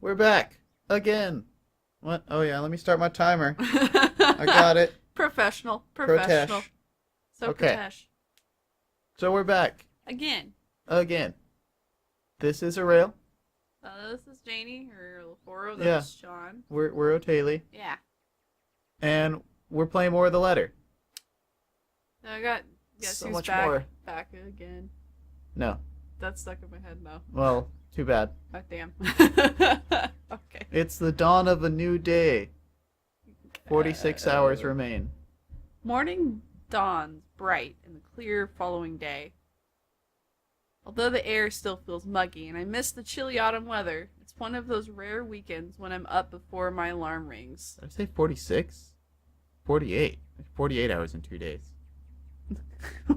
We're back. Again. What? Oh yeah, let me start my timer. I got it. Professional. Protesh. So Okay. Protesh. So we're back. Again. Again. This is Arail. This is Janie, or Laforo, Yeah. that's Sean. We're Otaylie. Yeah. And we're playing more of the letter. Now I got, guess So who's much back? more. Back again. No. That's stuck in my head now. Well, too bad. Oh, damn. Okay. It's the dawn of a new day. 46 hours remain. Morning dawns bright in the clear following day. Although the air still feels muggy and I miss the chilly autumn weather, it's one of those rare weekends when I'm up before my alarm rings. Did I say 46? 48. 48 hours in 2 days.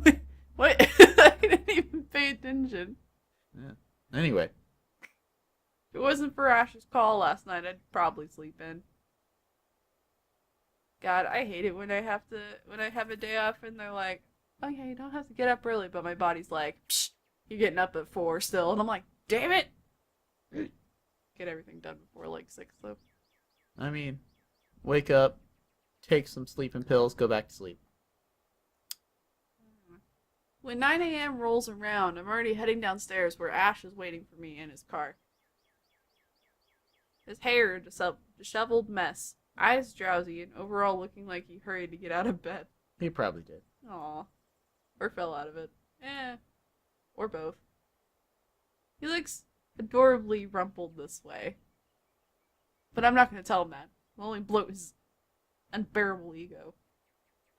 Wait, what? I didn't even pay attention. Yeah. Anyway. If it wasn't for Ash's call last night, I'd probably sleep in. God, I hate it when I have a day off and they're like, oh yeah, you don't have to get up early, but my body's like, psh, you're getting up at 4 still, and I'm like, damn it! Get everything done before like 6 though. I mean, wake up, take some sleeping pills, go back to sleep. When 9 a.m. rolls around, I'm already heading downstairs where Ash is waiting for me in his car. His hair a disheveled mess, eyes drowsy, and overall looking like he hurried to get out of bed. He probably did. Aw. Or fell out of it. Or both. He looks adorably rumpled this way. But I'm not going to tell him that. I'll only bloat his unbearable ego.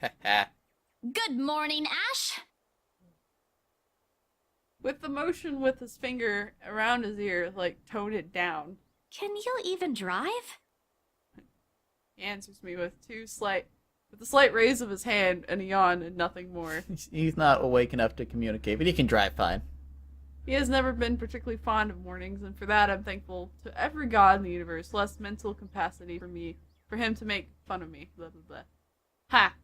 Good morning, Ash. With the motion with his finger around his ear, like, tone it down. Can you even drive? He answers me with a slight raise of his hand and a yawn and nothing more. He's not awake enough to communicate, but he can drive fine. He has never been particularly fond of mornings, and for that I'm thankful to every god in the universe, less mental capacity for him to make fun of me. Blah, blah, blah. Ha!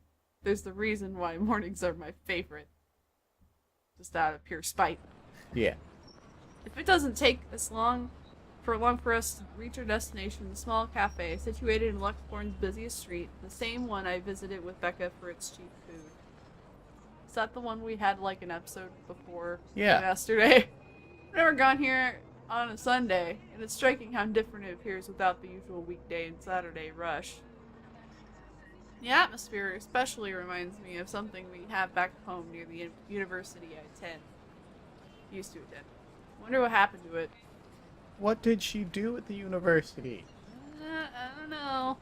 There's the reason why mornings are my favorite. Just out of pure spite. Yeah. If it doesn't take long for us to reach our destination, the small cafe situated in Luxbourne's busiest street, the same one I visited with Becca for its cheap food. Is that the one we had like an episode before yesterday? I've never gone here on a Sunday, and it's striking how different it appears without the usual weekday and Saturday rush. The atmosphere especially reminds me of something we have back home near the university I used to attend. Wonder what happened to it. What did she do at the university? I don't know.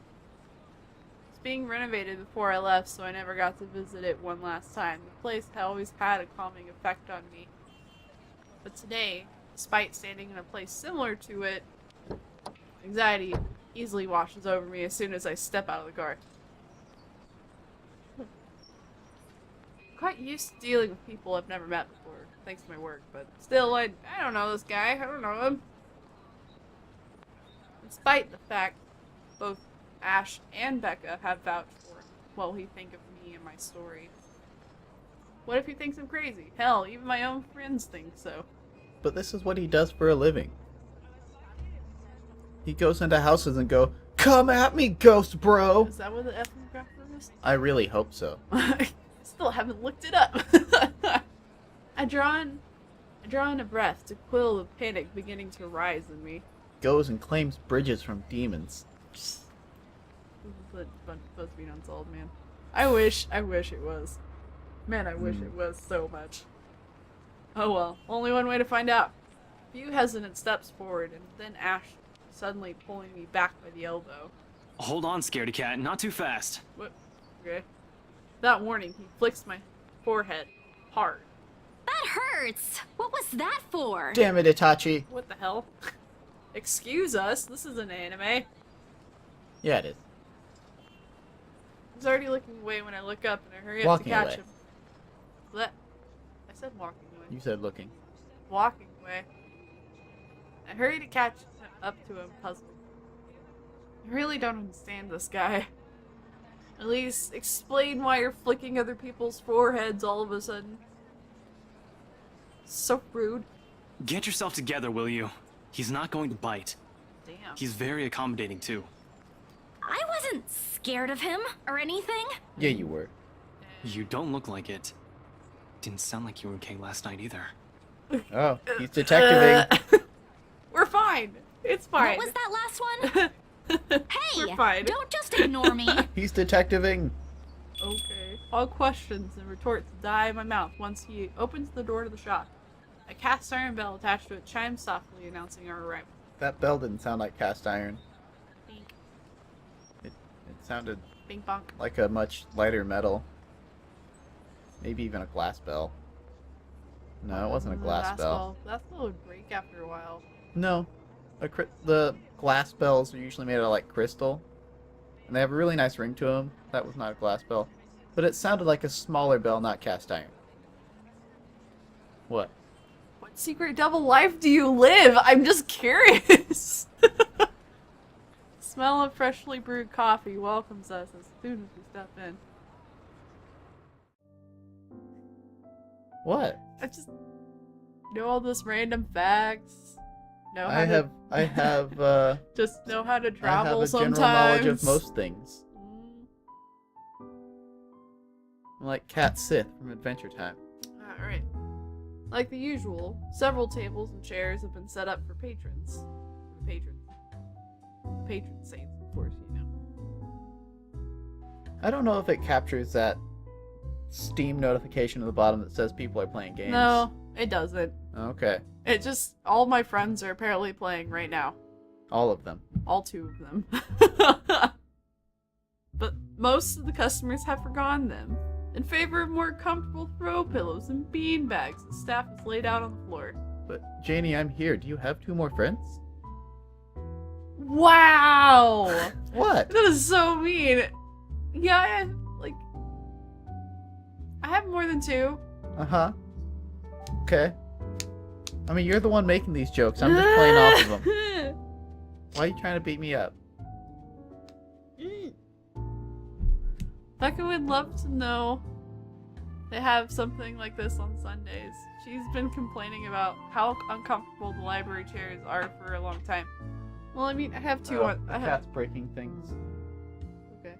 It's being renovated before I left, so I never got to visit it one last time. The place had always had a calming effect on me. But today, despite standing in a place similar to it, anxiety easily washes over me as soon as I step out of the car. I'm quite used to dealing with people I've never met before, thanks to my work, but still, I don't know this guy. I don't know him. Despite the fact both Ash and Becca have vouched for what he think of me and my story. What if he thinks I'm crazy? Hell, even my own friends think so. But this is what he does for a living. He goes into houses and go, "Come at me, ghost bro!" Is that what the ethnographer is? I really hope so. I still haven't looked it up. I draw in a breath to quell the panic beginning to rise in me. Goes and claims bridges from demons. This is supposed to be unsolved, man. I wish it was. Man, I wish it was so much. Oh well, only one way to find out. A few hesitant steps forward, and then Ash suddenly pulling me back by the elbow. Hold on, scaredy cat, not too fast. What? Okay. Without warning, he flicks my forehead hard. That hurts. What was that for? Damn it, Itachi. What the hell? Excuse us, this is an anime. Yeah, it is. He's already looking away when I look up and I hurry up Walking to catch away. him. What? I said walking away. You said looking. Walking away. I hurry to catch up to him, puzzled. I really don't understand this guy. At least explain why you're flicking other people's foreheads all of a sudden. So rude. Get yourself together, will you? He's not going to bite. Damn. He's very accommodating too. I wasn't scared of him or anything. Yeah, you were. You don't look like it. Didn't sound like you were okay last night either. Oh, he's detectiving. We're fine. It's fine. What was that last one? Hey, We're fine. don't just ignore me. He's detectiving. Okay. All questions and retorts die in my mouth once he opens the door to the shop. A cast iron bell attached to it chimes softly, announcing our arrival. That bell didn't sound like cast iron. Bink, It sounded bink, bonk. like a much lighter metal. Maybe even a glass bell. No, it wasn't a glass bell. That bell would break after a while. No. The glass bells are usually made out of like crystal. And they have a really nice ring to them. That was not a glass bell. But it sounded like a smaller bell, not cast iron. What? What secret double life do you live? I'm just curious. Smell of freshly brewed coffee welcomes us as soon as we step in. What? I just know all this random facts. Know how I to have just know how to I have travel a sometimes. general knowledge of most things. Mm. I'm like Cat Sith from Adventure Time. Alright. Like the usual, several tables and chairs have been set up for patrons. For patrons. Patron saints, of course, you know. I don't know if it captures that Steam notification at the bottom that says people are playing games. No, it doesn't. Okay. It just, all my friends are apparently playing right now. All of them. All 2 of them. But most of the customers have forgotten them. In favor of more comfortable throw pillows and bean bags, the staff is laid out on the floor. But Janie, I'm here. Do you have 2 more friends? Wow! What? That is so mean. Yeah, I have more than 2. Uh-huh. Okay. I mean, you're the one making these jokes. I'm just playing off of them. Why are you trying to beat me up? Becca would love to know they have something like this on Sundays. She's been complaining about how uncomfortable the library chairs are for a long time. Well, I mean, I have 2 on. The I have. cat's breaking things. Okay.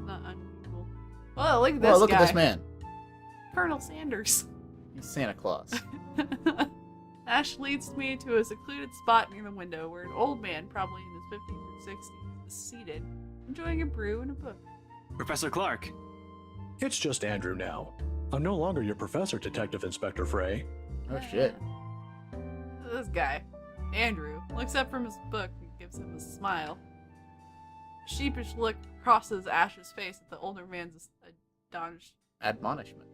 Not unusual. Well, look at this Well, look guy. at this man. Colonel Sanders. He's Santa Claus. Ash leads me to a secluded spot near the window where an old man, probably in his 50s or 60s, is seated, enjoying a brew and a book. Professor Clark. It's just Andrew now. I'm no longer your professor, Detective Inspector Frey. Oh shit. This guy, Andrew, looks up from his book and gives him a smile. A sheepish look crosses Ash's face at the older man's astonished. Admonishment.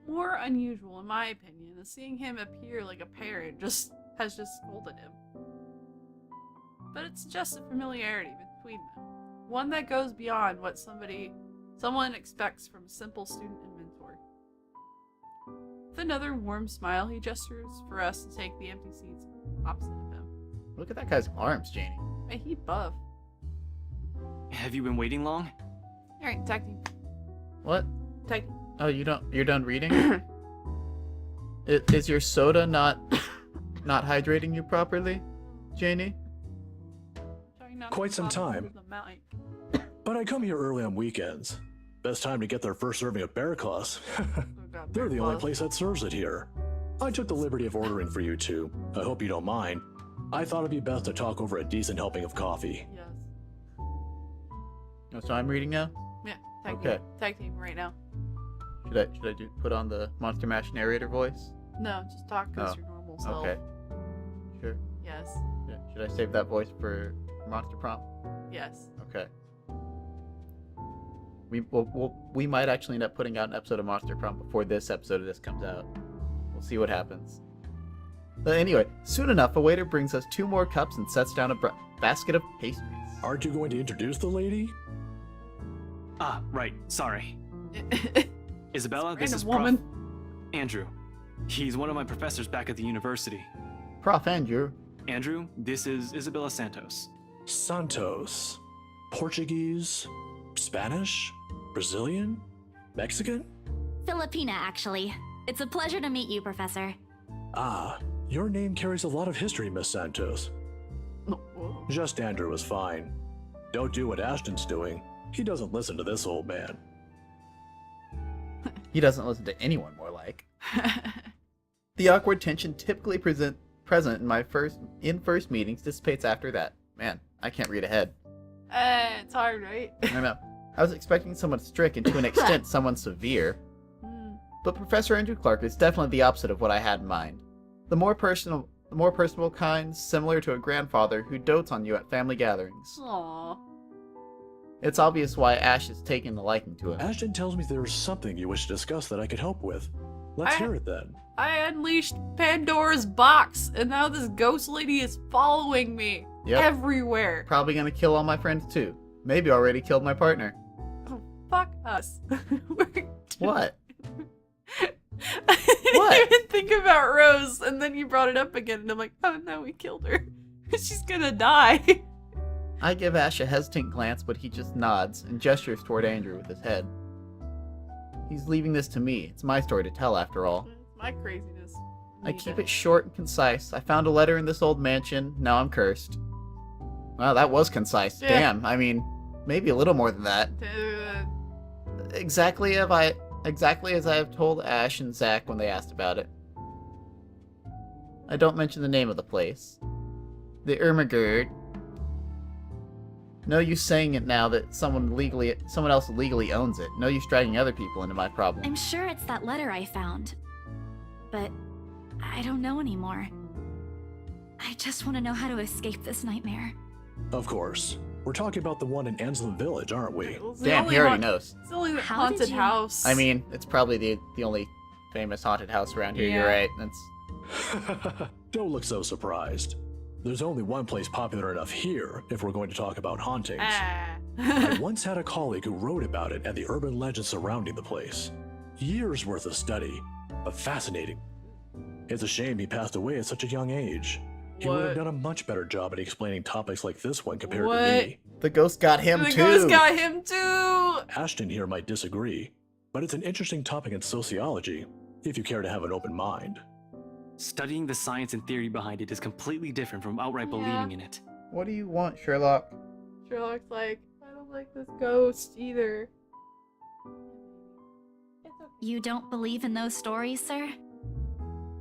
More unusual, in my opinion, is seeing him appear like a parent has just scolded him. But it's just a familiarity between them, one that goes beyond what someone expects from a simple student and mentor. With another warm smile, he gestures for us to take the empty seats opposite of him. Look at that guy's arms, Janie. Man, he buff. Have you been waiting long? Alright, tag team. What? Tag team. Oh, you're done reading? Is your soda not hydrating you properly, Janie? Trying not Quite to some fall time. into the mic. But I come here early on weekends. Best time to get their first serving of bear claws. Oh God, They're the only buff. place that serves it here. I took the liberty of ordering for you two. I hope you don't mind. I thought it'd be best to talk over a decent helping of coffee. Yes. Oh, so I'm reading now? Yeah, tag Okay. team. Tag team right now. Should I put on the Monster Mash narrator voice? No, just talk as Oh, your normal self. Okay. Sure. Yes. Should I save that voice for Monster Prompt? Yes. Okay. We might actually end up putting out an episode of Monster Prompt before this episode of this comes out. We'll see what happens. But anyway, soon enough, a waiter brings us 2 more cups and sets down a basket of pastries. Aren't you going to introduce the lady? Ah, right. Sorry. Isabella, this Random is woman. Andrew. He's one of my professors back at the university. Prof. Andrew. Andrew, this is Isabella Santos. Santos. Portuguese? Spanish? Brazilian? Mexican? Filipina, actually. It's a pleasure to meet you, Professor. Ah, Your name carries a lot of history, Miss Santos. Whoa. Just Andrew is fine. Don't do what Ashton's doing. He doesn't listen to this old man. He doesn't listen to anyone, more like. The awkward tension typically present in my first meetings dissipates after that. Man, I can't read ahead. It's hard, right? I know. I was expecting someone strict and to an extent someone severe. But Professor Andrew Clark is definitely the opposite of what I had in mind. The more personable kind, similar to a grandfather who dotes on you at family gatherings. Aww. It's obvious why Ash has taken a liking to him. Ashton tells me there's something you wish to discuss that I could help with. Let's hear it then. I unleashed Pandora's box, and now this ghost lady is following me everywhere. Probably gonna kill all my friends too. Maybe already killed my partner. Oh, fuck us. What? I didn't What? even think about Rose, and then you brought it up again, and I'm like, oh no, we killed her. She's gonna die. I give Ash a hesitant glance, but he just nods and gestures toward Andrew with his head. He's leaving this to me. It's my story to tell, after all. My craziness. I keep it short and concise. I found a letter in this old mansion. Now I'm cursed. Well, that was concise. Yeah. Damn. I mean, maybe a little more than that. Exactly as I have told Ash and Zach when they asked about it. I don't mention the name of the place. The Ermagerd. No use saying it now that someone else legally owns it. No use dragging other people into my problem. I'm sure it's that letter I found. But I don't know anymore. I just want to know how to escape this nightmare. Of course. We're talking about the one in Anslem Village, aren't we? Damn, he already knows. It's the only How haunted did you- house. I mean, it's probably the only famous haunted house around here. You're Yeah. right. That's Don't look so surprised. There's only one place popular enough here if we're going to talk about hauntings. I once had a colleague who wrote about it and the urban legends surrounding the place. Years worth of study, but fascinating. It's a shame he passed away at such a young age. He would have What? done a much better job at explaining topics like this one compared What? to me. the ghost got him The too. ghost got him too. Ashton here might disagree, but it's an interesting topic in sociology, if you care to have an open mind. Studying the science and theory behind it is completely different from outright believing in it. What do you want, Sherlock? Sherlock's like, I don't like this ghost either. It's okay. You don't believe in those stories, sir?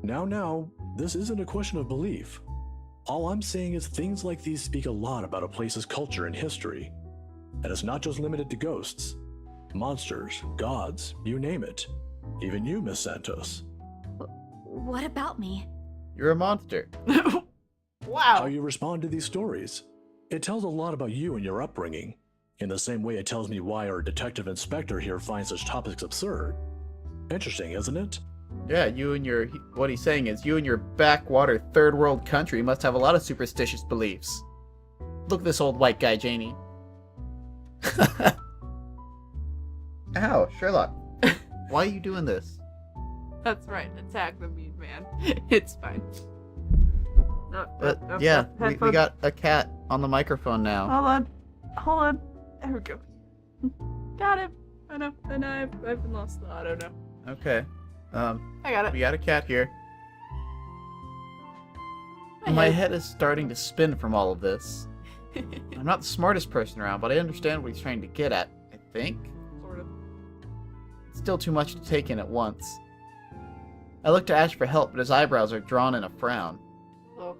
Now, this isn't a question of belief. All I'm saying is things like these speak a lot about a place's culture and history. And it's not just limited to ghosts. Monsters, gods, you name it. Even you, Miss Santos. What about me? You're a monster. How Wow. you respond to these stories. It tells a lot about you and your upbringing. In the same way it tells me why our detective inspector here finds such topics absurd. Interesting, isn't it? Yeah, what he's saying is you and your backwater third world country must have a lot of superstitious beliefs. Look at this old white guy, Janie. Ow, Sherlock. Why are you doing this? That's right. Attack the mean man. It's fine. No, Yeah, we headphones. got a cat on the microphone now. Hold on. There we go. Got him. I know. And I've been lost. I don't know. Okay. I got We it. got a cat here. My head is starting to spin from all of this. I'm not the smartest person around, but I understand what he's trying to get at, I think. Sort of. It's still too much to take in at once. I look to Ash for help, but his eyebrows are drawn in a frown. Oh.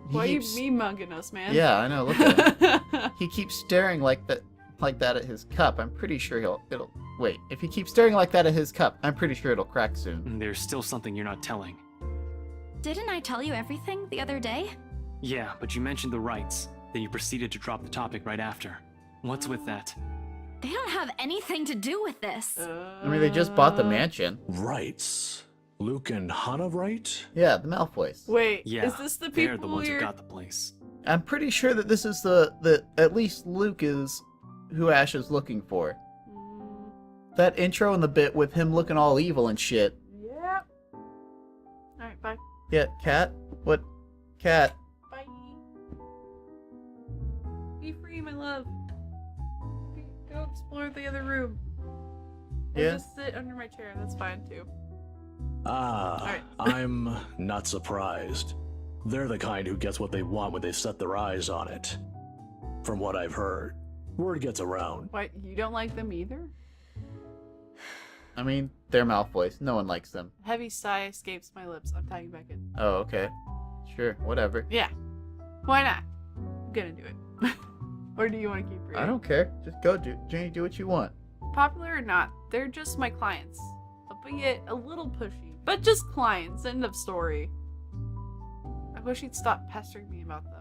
He Why keeps- are you me-mugging us, man? Yeah, I know, look at him. He keeps staring like that at his cup. I'm pretty sure it'll wait. If he keeps staring like that at his cup, I'm pretty sure it'll crack soon. And there's still something you're not telling. Didn't I tell you everything the other day? Yeah, but you mentioned the rights. Then you proceeded to drop the topic right after. What's with that? They don't have anything to do with this. I mean, they just bought the mansion. Rights. Luke and Hannah, right? Yeah, the Malfoys. Wait, Yeah, is this the they're people the ones who we're... got the place. I'm pretty sure that this is the at least Luke is who Ash is looking for. Mm, That intro and the bit with him looking all evil and shit. yeah. Alright, bye. Yeah, cat? What? Cat? Bye. Be free, my love. Go explore the other room. Or Yeah. just sit under my chair, that's fine too. Alright. I'm not surprised. They're the kind who gets what they want when they set their eyes on it. From what I've heard, word gets around. What, you don't like them either? I mean, they're Malfoys. No one likes them. A heavy sigh escapes my lips. I'm tying back in. Oh, okay. Sure, whatever. Yeah. Why not? I'm gonna do it. Or do you want to keep reading? I don't care. Just go, Janie, do what you want. Popular or not, they're just my clients. But yet a little pushy. But just clients. End of story. I wish you'd stop pestering me about them.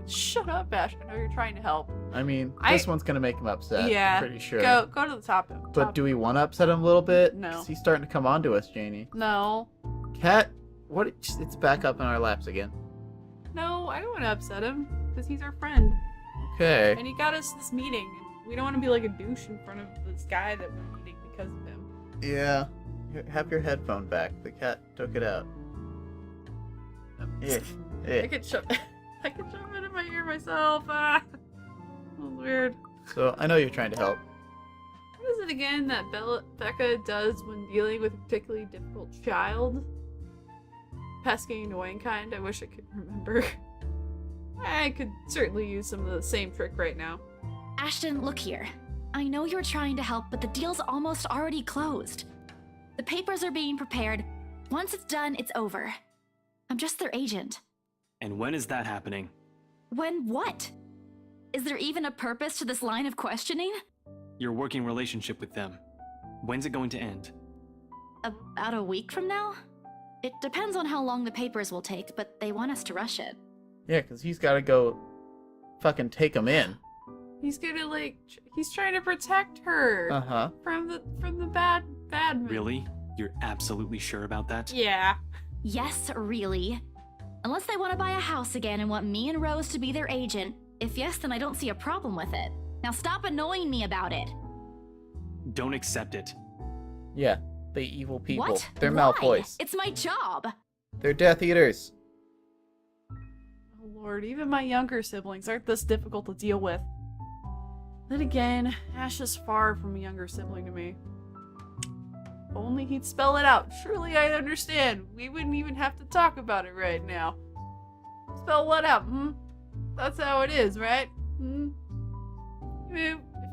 Shut up, Ash. I know you're trying to help. I mean, this one's gonna make him upset. Yeah. I'm pretty sure. Go to the top. But do we want to upset him a little bit? No. 'Cause he's starting to come on to us, Janie. No. Cat, what? It's back up in our laps again. No, I don't want to upset him. Because he's our friend. Okay. And he got us this meeting. And we don't want to be like a douche in front of this guy that we're meeting because of him. Yeah. Here, have your headphone back. The cat took it out. I could shove it in my ear myself. That was weird. So, I know you're trying to help. What is it again that Becca does when dealing with a particularly difficult child? Pesky, annoying kind? I wish I could remember. I could certainly use some of the same trick right now. Ashton, look here. I know you're trying to help, but the deal's almost already closed. The papers are being prepared. Once it's done, it's over. I'm just their agent. And when is that happening? When what? Is there even a purpose to this line of questioning? Your working relationship with them. When's it going to end? About a week from now? It depends on how long the papers will take, but they want us to rush it. Yeah, because he's got to go fucking take him in. He's gonna he's trying to protect her Uh-huh. from the bad men. Really? You're absolutely sure about that? Yeah. Yes, really. Unless they want to buy a house again and want me and Rose to be their agent. If yes, then I don't see a problem with it. Now stop annoying me about it. Don't accept it. Yeah, they evil people. What? They're Why? Malfoys. It's my job. They're Death Eaters. Oh lord, even my younger siblings aren't this difficult to deal with. Then again, Ash is far from a younger sibling to me. If only he'd spell it out. Surely I'd understand. We wouldn't even have to talk about it right now. Spell what out, That's how it is, right?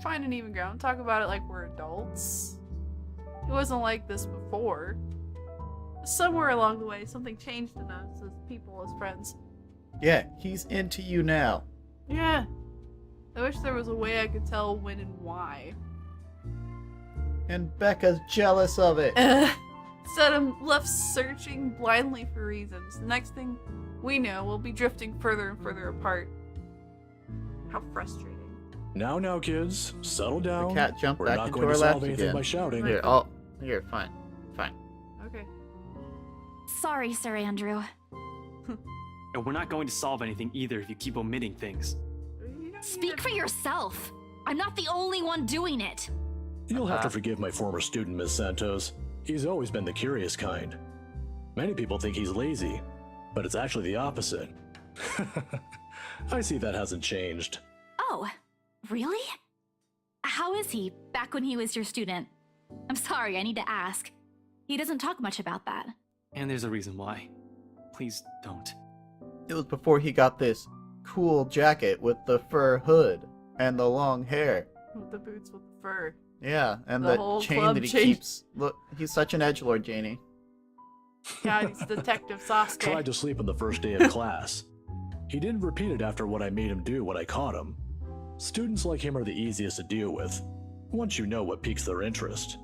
Find an even ground. Talk about it like we're adults. It wasn't like this before. Somewhere along the way, something changed in us as people, as friends. Yeah, he's into you now. Yeah. I wish there was a way I could tell when and why. And Becca's jealous of it. Instead, I'm left searching blindly for reasons. The next thing we know, we'll be drifting further and further apart. How frustrating. Now, kids, settle down. The cat jumped We're back not into going our to solve laps anything again. by shouting. Here, fine. Okay. Sorry, Sir Andrew. And we're not going to solve anything either if you keep omitting things. You don't Speak need for yourself. I'm not the only one doing it. You'll have to forgive my former student, Miss Santos. He's always been the curious kind. Many people think he's lazy, but it's actually the opposite. I see that hasn't changed. Oh, really? How is he back when he was your student? I'm sorry, I need to ask. He doesn't talk much about that. And there's a reason why. Please don't. It was before he got this cool jacket with the fur hood and the long hair. With the boots with the fur. Yeah, and The the whole chain club that he chain. keeps. Look, he's such an edgelord, Janie. God, he's Detective Sasuke. Tried to sleep on the first day of class. He didn't repeat it after what I made him do when I caught him. Students like him are the easiest to deal with, once you know what piques their interest.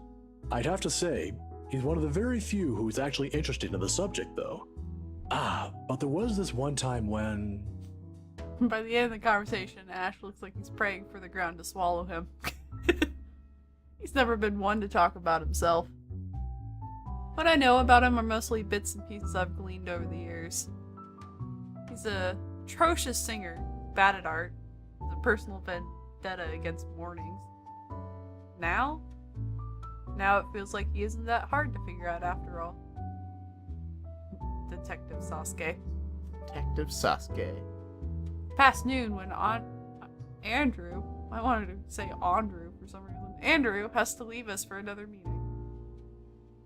I'd have to say, he's one of the very few who's actually interested in the subject, though. But there was this one time when... By the end of the conversation, Ash looks like he's praying for the ground to swallow him. He's never been one to talk about himself. What I know about him are mostly bits and pieces I've gleaned over the years. He's a atrocious singer, bad at art, with a personal vendetta against mornings. Now it feels like he isn't that hard to figure out after all. Detective Sasuke. Detective Sasuke. Past noon when Andrew, I wanted to say Andrew for some reason, Andrew has to leave us for another meeting.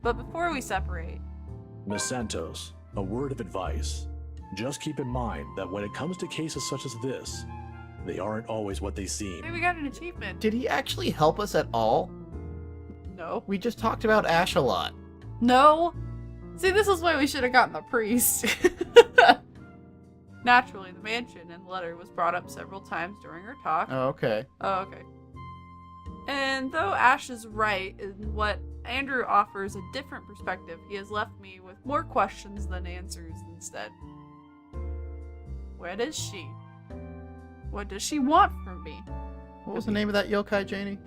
But before we separate, Miss Santos, a word of advice. Just keep in mind that when it comes to cases such as this, they aren't always what they seem. hey, we got an achievement. Did he actually help us at all? No. We just talked about Ash a lot. No. See, this is why we should have gotten the priest. Naturally, the mansion and the letter was brought up several times during our talk. Oh, okay. Oh, okay. And though Ash is right in what Andrew offers a different perspective, he has left me with more questions than answers instead. Where is she? What does she want from me? What was the name of that yokai, Janie?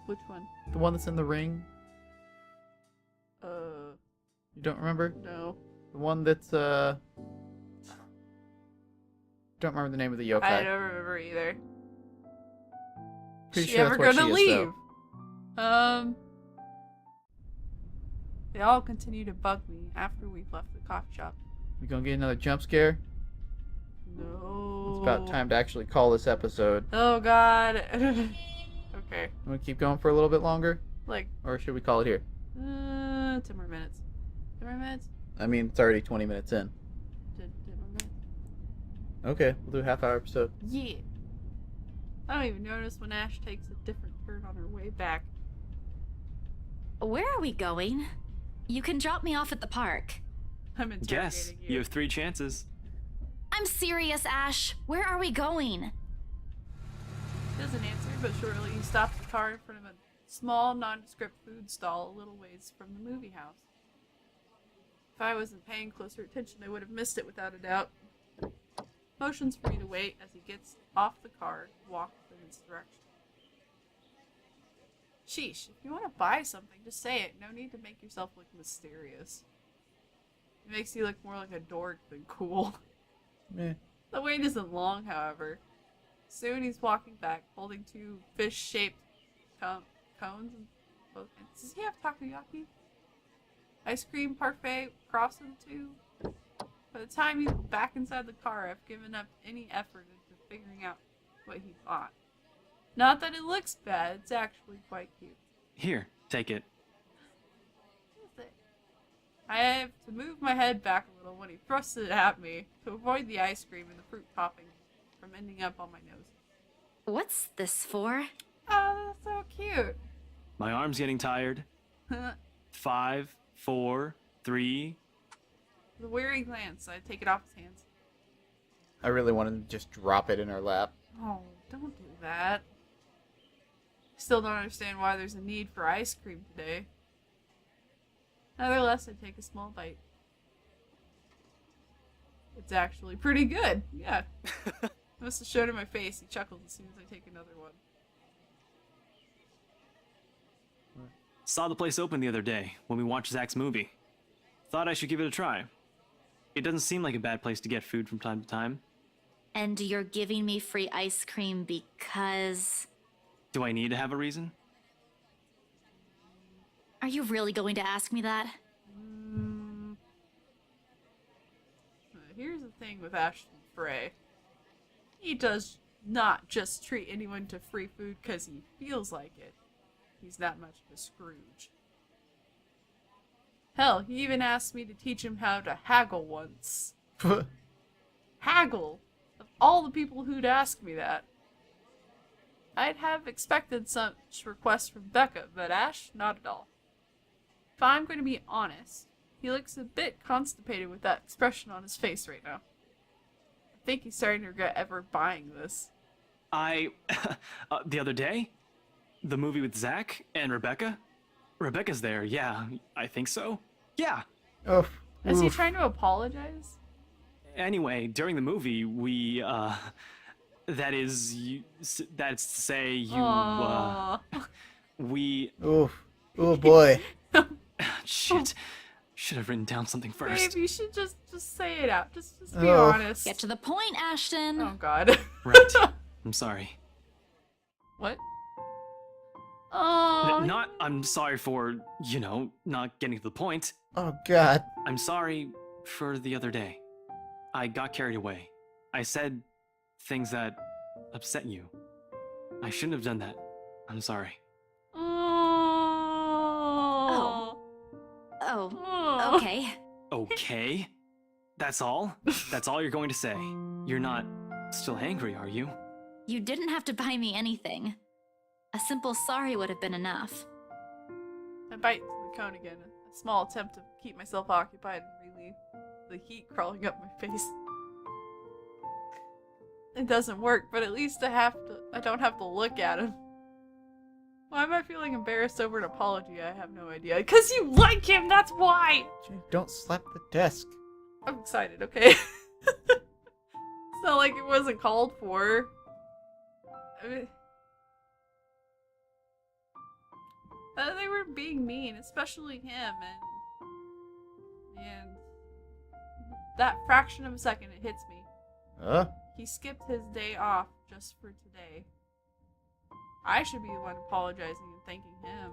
Which one? The one that's in the ring? Uh, You don't remember? no. The one that's, Don't remember the name of the yokai. I don't remember either. Pretty Is she sure ever that's what gonna she is, leave? They all continue to bug me after we've left the coffee shop. We gonna get another jump scare? No. It's about time to actually call this episode. Oh god. Okay. Want to keep going for a little bit longer? Like, Or should we call it here? 10 more minutes. 10 more minutes? I mean, it's already 20 minutes in. 10 more minutes? Okay, we'll do a half-hour episode. Yeah. I don't even notice when Ash takes a different turn on her way back. Where are we going? You can drop me off at the park. I'm Guess. interrogating You have 3 chances. I'm serious, Ash. Where are we going? He doesn't answer, but shortly he stops the car in front of a small, nondescript food stall a little ways from the movie house. If I wasn't paying closer attention, I would have missed it without a doubt. Motions for me to wait as he gets off the car and walks in his direction. Sheesh, if you want to buy something, just say it. No need to make yourself look mysterious. It makes you look more like a dork than cool. Eh. The wait isn't long, however. Soon he's walking back, holding 2 fish-shaped cones in both hands. Does he have takoyaki? Ice cream parfait crossed in 2? By the time he's back inside the car, I've given up any effort into figuring out what he bought. Not that it looks bad, it's actually quite cute. Here, take it. What is it? I have to move my head back a little when he thrusts it at me to avoid the ice cream and the fruit topping from ending up on my nose. What's this for? Oh, that's so cute. My arm's getting tired. 5, 4, 3. The weary glance, I take it off his hands. I really wanted to just drop it in her lap. Oh, don't do that. Still don't understand why there's a need for ice cream today. Nevertheless, I take a small bite. It's actually pretty good. Yeah. I must have showed in my face. He chuckles as soon as I take another one. Saw the place open the other day when we watched Zach's movie. Thought I should give it a try. It doesn't seem like a bad place to get food from time to time. And you're giving me free ice cream because... Do I need to have a reason? Are you really going to ask me that? Here's the thing with Ashton Frey. He does not just treat anyone to free food because he feels like it. He's that much of a Scrooge. Hell, he even asked me to teach him how to haggle once. Haggle? Of all the people who'd ask me that. I'd have expected such requests from Becca, but Ash, not at all. If I'm going to be honest, he looks a bit constipated with that expression on his face right now. I think he's starting to regret ever buying this. The other day? The movie with Zach and Rebecca? Rebecca's there, yeah, I think so. Yeah. Oh. Is he trying to apologize? Anyway, during the movie, we, that's to say, Aww. we... Oof. Oh boy. Shit. Should have written down something first. Babe, you should just say it out. Just be Oh. honest. Get to the point, Ashton. Oh god. Right. I'm sorry. What? Oh. Not, I'm sorry for, not getting to the point. Oh god. I'm sorry for the other day. I got carried away. I said things that upset you. I shouldn't have done that. I'm sorry. Oh. Oh, okay. Okay? That's all? That's all you're going to say? You're not still angry, are you? You didn't have to buy me anything. A simple sorry would have been enough. I bite into the cone again, a small attempt to keep myself occupied and relieve the heat crawling up my face. It doesn't work, but at least I don't have to look at him. Why am I feeling embarrassed over an apology? I have no idea. Because you like him, that's why! Jay, don't slap the desk. I'm excited, okay? It's not like it wasn't called for. I mean, they were being mean, especially him, and that fraction of a second it hits me. He skipped his day off just for today. I should be the one apologizing and thanking him.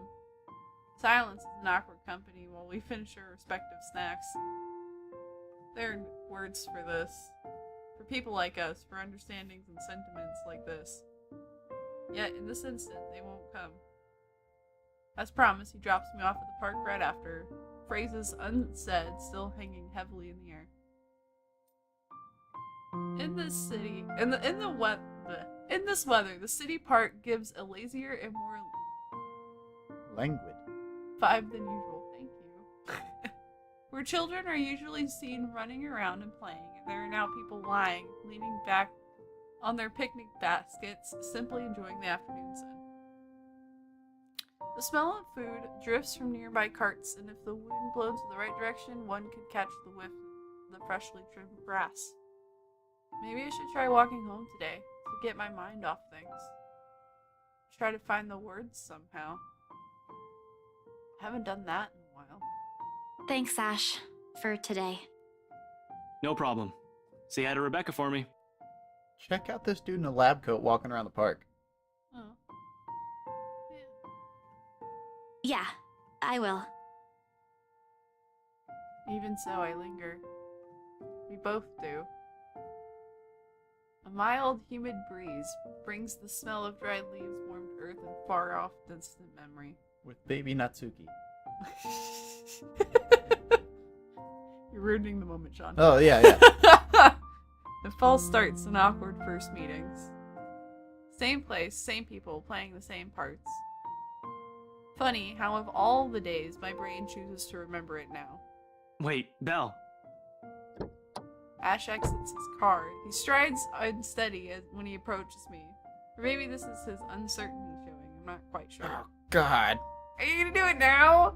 Silence is an awkward company while we finish our respective snacks. There are words for this. For people like us, for understandings and sentiments like this. Yet, in this instant, they won't come. As promised, he drops me off at the park right after, phrases unsaid still hanging heavily in the air. In this city, in this weather, the city park gives a lazier and more Languid. vibe than usual. Thank you. Where children are usually seen running around and playing, and there are now people lying, leaning back on their picnic baskets, simply enjoying the afternoon sun. The smell of food drifts from nearby carts, and if the wind blows in the right direction, one could catch the whiff of the freshly trimmed grass. Maybe I should try walking home today, to get my mind off things. Try to find the words somehow. I haven't done that in a while. Thanks, Ash, for today. No problem. Say hi to Rebecca for me. Check out this dude in a lab coat walking around the park. Oh. Yeah, I will. Even so, I linger. We both do. A mild, humid breeze brings the smell of dried leaves, warmed earth, and far-off, distant memory. With baby Natsuki. You're ruining the moment, Sean. Oh, yeah. The fall starts in awkward first meetings. Same place, same people, playing the same parts. Funny how of all the days, my brain chooses to remember it now. Wait, Belle. Ash exits his car. He strides unsteady when he approaches me. Or maybe this is his uncertainty showing. I'm not quite sure. Oh, God. Are you gonna do it now?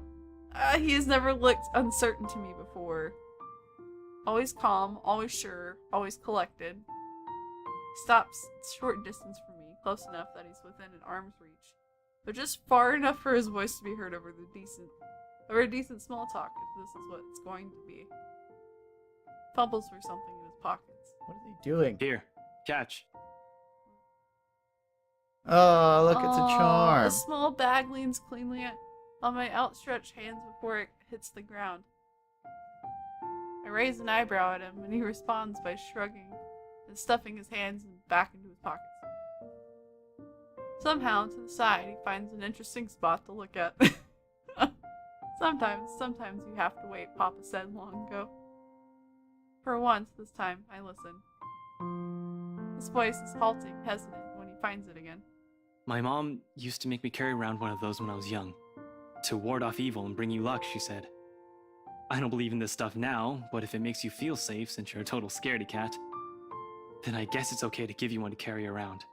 He has never looked uncertain to me before. Always calm, always sure, always collected. He stops short distance from me, close enough that he's within an arm's reach, but just far enough for his voice to be heard over a decent small talk, if this is what it's going to be. Fumbles for something in his pockets. What is he doing? Here, catch. Oh, look, it's a charm. The small bag leans cleanly on my outstretched hands before it hits the ground. I raise an eyebrow at him, and he responds by shrugging and stuffing his hands back into his pockets. Somehow, to the side, he finds an interesting spot to look at. Sometimes you have to wait, Papa said long ago. For once, this time, I listen. His voice is halting, hesitant, when he finds it again. My mom used to make me carry around one of those when I was young. To ward off evil and bring you luck, she said. I don't believe in this stuff now, but if it makes you feel safe since you're a total scaredy cat, then I guess it's okay to give you one to carry around.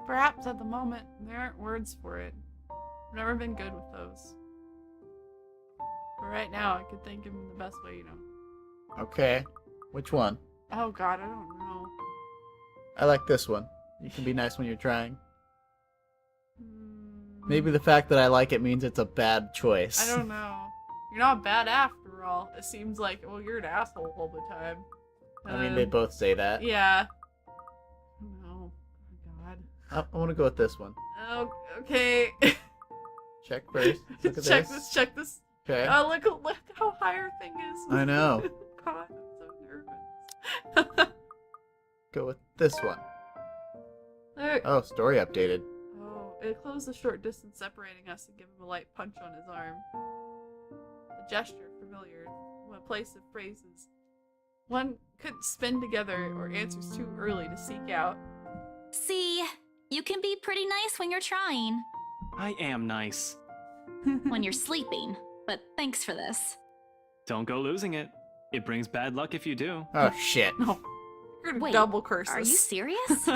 Perhaps at the moment, there aren't words for it. I've never been good with those. But right now, I could think of him the best way, you know. Okay. Which one? Oh god, I don't know. I like this one. You can be nice when you're trying. Maybe the fact that I like it means it's a bad choice. I don't know. You're not bad after all. It seems like, well, you're an asshole all the time. I mean, they both say that. Yeah. No. Oh god. I want to go with this one. Oh, okay. Check first. Look at check this. this, check this. Okay. Oh, look how high our thing is. I know. God, I'm so nervous. Go with this one. Look. Oh, story updated. Oh, it closed the short distance separating us and gave him a light punch on his arm. a gesture familiar, a place of phrases one couldn't spin together or answers too early to seek out. See, you can be pretty nice when you're trying. I am nice. When you're sleeping, but thanks for this. Don't go losing it. It brings bad luck if you do. Oh shit. No, you're gonna Wait, double curse Are us. you serious?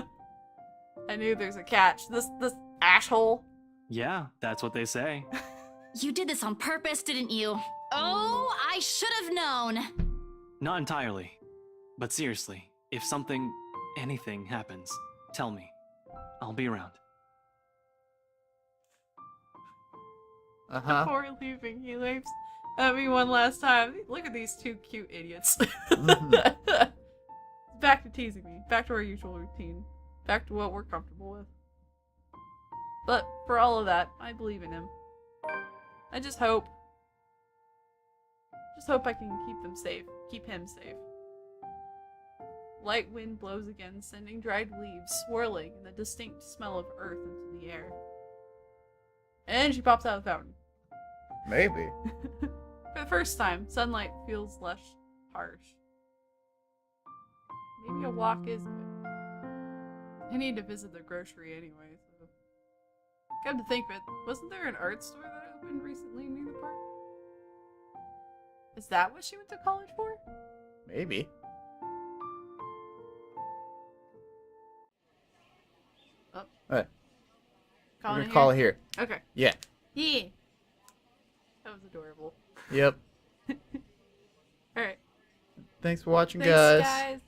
I knew there's a catch. This asshole. Yeah, that's what they say. You did this on purpose, didn't you? Oh, I should have known. Not entirely. But seriously, if anything happens, tell me. I'll be around. Before leaving, he waves at me one last time. Look at these two cute idiots. Mhm. Back to teasing me. Back to our usual routine. Back to what we're comfortable with. But for all of that, I believe in him. I just hope I can keep them safe. Keep him safe. Light wind blows again, sending dried leaves swirling and the distinct smell of earth into the air. And she pops out of the fountain. Maybe. For the first time, sunlight feels less harsh. Maybe a walk is good. I need to visit the grocery anyway, so... Come to think of it, wasn't there an art store that opened recently near the park? Is that what she went to college for? Maybe. Oh. Alright. We're Calling gonna call it here. Okay. Yeah. Yeah. That was adorable. Yep. Alright. Thanks for watching, Thanks, guys. guys.